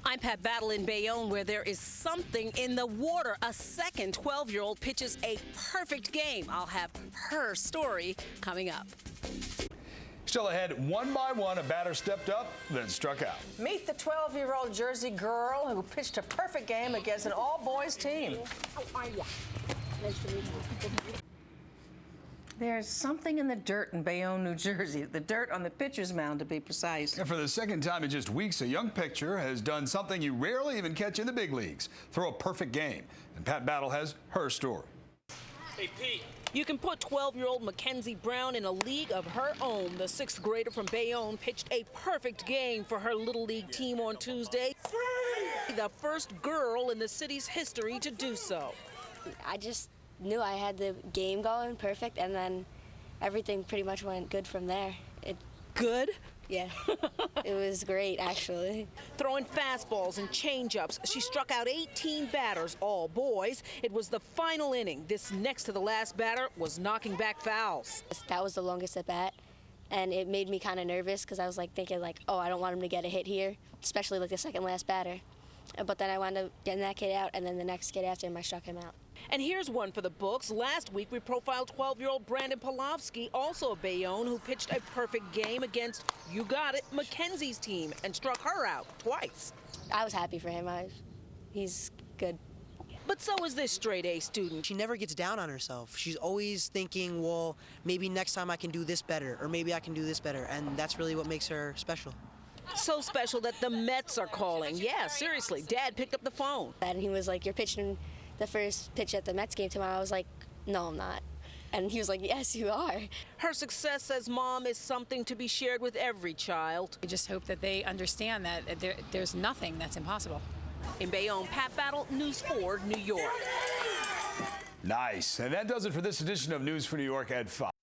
I'm Pat Battle in Bayonne, where there is something in the water. A second 12-year-old pitches a perfect game. I'll have her story coming up. Still ahead, one by one, a batter stepped up, then struck out. Meet the 12-year-old Jersey girl who pitched a perfect game against an all-boys team. How are you? Nice to meet you. There's something in the dirt in Bayonne, New Jersey. The dirt on the pitcher's mound, to be precise. And for the second time in just weeks, a young pitcher has done something you rarely even catch in the big leagues: throw a perfect game. And Pat Battle has her story. Hey, Pete. You can put 12-year-old Mackenzie Brown in a league of her own. The sixth grader from Bayonne pitched a perfect game for her Little League team on Tuesday. The first girl in the city's history to do so. I just knew I had the game going perfect, and then everything pretty much went good from there. Good? Yeah, it was great, actually. Throwing fastballs and changeups, she struck out 18 batters, all boys. It was the final inning. This next to the last batter was knocking back fouls. That was the longest at bat, and it made me kind of nervous because I was thinking oh, I don't want him to get a hit here, especially the second last batter. But then I wound up getting that kid out, and then the next kid after him, I struck him out. And here's one for the books. Last week, we profiled 12-year-old Brandon Polovsky, also of Bayonne, who pitched a perfect game against, you got it, Mackenzie's team, and struck her out twice. I was happy for him. He's good. But so is this straight-A student. She never gets down on herself. She's always thinking, well, maybe next time I can do this better, or maybe I can do this better, and that's really what makes her special. So special that the Mets are calling. Yeah, seriously, Dad picked up the phone. And he was like, you're pitching the first pitch at the Mets game tomorrow. I was like, no, I'm not. And he was like, yes, you are. Her success, says Mom, is something to be shared with every child. We just hope that they understand that there's nothing that's impossible. In Bayonne, Pat Battle, News 4, New York. Nice. And that does it for this edition of News for New York at 5.